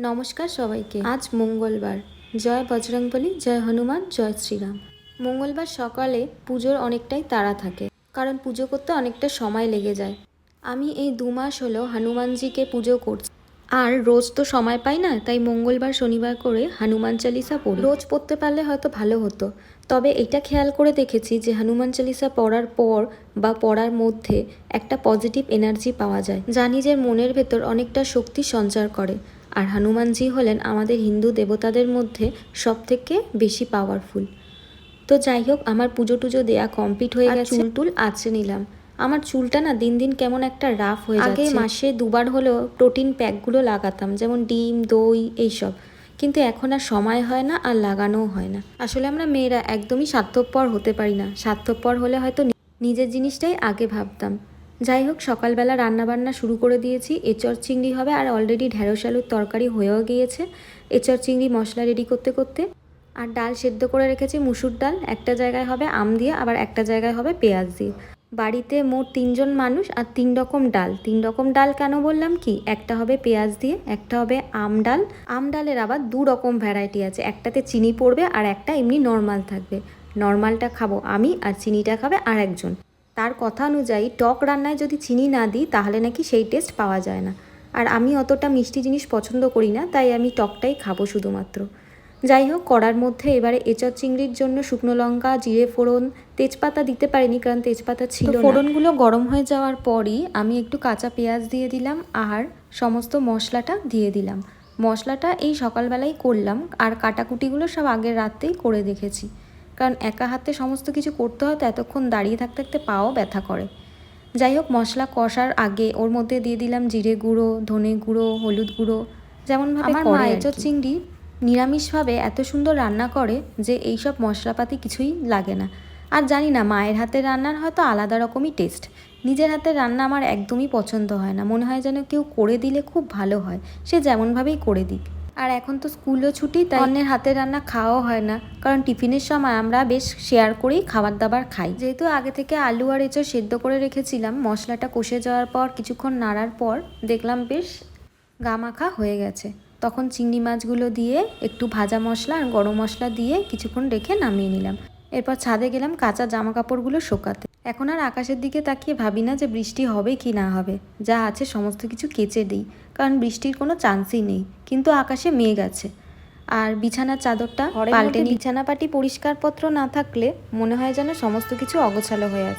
নমস্কার সবাইকে। আজ মঙ্গলবার। জয় বজরংবলী, জয় হনুমান, জয় শ্রীরাম। মঙ্গলবার সকালে পুজোর অনেকটাই তাড়া থাকে, কারণ পুজো করতে অনেকটা সময় লেগে যায়। আমি এই 2 মাস হলো হনুমানজিকে পুজো করছি, আর রোজ তো সময় পাই না, তাই মঙ্গলবার শনিবার করে হনুমান চালিসা পড়ি। রোজ পড়তে পারলে হয়তো ভালো হতো, তবে এটা খেয়াল করে দেখেছি যে হনুমান চালিসা পড়ার পর বা পড়ার মধ্যে একটা পজিটিভ এনার্জি পাওয়া যায়, যা নিজের মনের ভেতর অনেকটা শক্তি সঞ্চার করে। আর হনুমানজি হলেন আমাদের হিন্দু দেবতাদের মধ্যে সবথেকে বেশি পাওয়ারফুল। তো যাই হোক, আমার পুজো টুজো দেয়া কমপ্লিট হয়ে গেছে। চুল টুল আঁচড়ে নিলাম। আমার চুলটা না দিন দিন কেমন একটা রাফ হয়ে যাচ্ছে। আগে মাসে 2বার হলেও প্রোটিন প্যাকগুলো লাগাতাম, যেমন ডিম, দই এইসব, কিন্তু এখন আর সময় হয় না, আর লাগানোও হয় না। আসলে আমরা মেয়েরা একদমই স্বার্থপর হতে পারি না। স্বার্থপর হলে হয়তো নিজের জিনিসটাই আগে ভাবতাম। যাই হোক, সকালবেলা রান্নাবান্না শুরু করে দিয়েছি। এঁচড় চিংড়ি হবে, আর অলরেডি ঢ্যাঁড়স আলুর তরকারি হয়েও গিয়েছে। এঁচড় চিংড়ি মশলা রেডি করতে করতে, আর ডাল সেদ্ধ করে রেখেছি, মুসুর ডাল। একটা জায়গায় হবে আম দিয়ে, আবার একটা জায়গায় হবে পেঁয়াজ দিয়ে। বাড়িতে মোট 3 জন মানুষ, আর 3 রকম ডাল। 3 রকম ডাল কেন বললাম কি, একটা হবে পেঁয়াজ দিয়ে, একটা হবে আম ডাল। আম ডালের আবার 2 রকম ভ্যারাইটি আছে, একটাতে চিনি পড়বে আর একটা এমনি নর্মাল থাকবে। নর্মালটা খাবো আমি, আর চিনিটা খাবে আর একজন। তার কথা অনুযায়ী টক রান্নায় যদি চিনি না দিই তাহলে নাকি সেই টেস্ট পাওয়া যায় না। আর আমি অতটা মিষ্টি জিনিস পছন্দ করি না, তাই আমি টকটাই খাবো শুধুমাত্র। যাই হোক, কড়ার মধ্যে এবারে এঁচড় চিংড়ির জন্য শুকনো লঙ্কা, জিরে ফোড়ন, তেজপাতা দিতে পারিনি কারণ তেজপাতা ছিল না। ফোড়নগুলো গরম হয়ে যাওয়ার পরই আমি একটু কাঁচা পেঁয়াজ দিয়ে দিলাম, আর সমস্ত মশলাটা দিয়ে দিলাম। মশলাটা এই সকালবেলাই করলাম, আর কাটাকুটিগুলো সব আগের রাতেই করে দেখেছি, কারণ একা হাতে সমস্ত কিছু করতে হয় তো এতক্ষণ দাঁড়িয়ে থাকতে থাকতে পাও ব্যথা করে। যাই হোক, মশলা কষার আগে ওর মধ্যে দিয়ে দিলাম জিরে গুঁড়ো, ধনে গুঁড়ো, হলুদ গুঁড়ো, যেমনভাবে আমার মা এঁচড় চিংড়ি নিরামিষভাবে এত সুন্দর রান্না করে যে এইসব মশলাপাতি কিছুই লাগে না। আর জানি না, মায়ের হাতের রান্নার হয়তো আলাদা রকমই টেস্ট। নিজের হাতের রান্না আমার একদমই পছন্দ হয় না, মনে হয় যেন কেউ করে দিলে খুব ভালো হয়, সে যেমনভাবেই করে দিক। আর এখন তো স্কুলও ছুটি, তাই অন্যের হাতের রান্না খাওয়াও হয় না, কারণ টিফিনের সময় আমরা বেশ শেয়ার করেই খাবার দাবার খাই। যেহেতু আগে থেকে আলু আর এঁচড় সেদ্ধ করে রেখেছিলাম, মশলাটা কষে যাওয়ার পর কিছুক্ষণ নাড়ার পর দেখলাম বেশ গামাখা হয়ে গেছে। তখন চিংড়ি মাছগুলো দিয়ে একটু ভাজা মশলা আর গরম মশলা দিয়ে কিছুক্ষণ রেখে নামিয়ে নিলাম। এরপর ছাদে গেলাম কাঁচা জামা কাপড়গুলো শোকাতে। এখন আর আকাশের দিকে তাকিয়ে ভাবি না যে বৃষ্টি হবে কি না হবে, যা আছে সমস্ত কিছু কেচে দিই, কারণ বৃষ্টির কোনো চান্সই নেই। কিন্তু আকাশে মেঘ আছে। আর বিছানার চাদরটা পাল্টে, বিছানাপাটি পরিষ্কারপত্র না থাকলে মনে হয় যেন সমস্ত কিছু অগোছালো হয়ে আছে।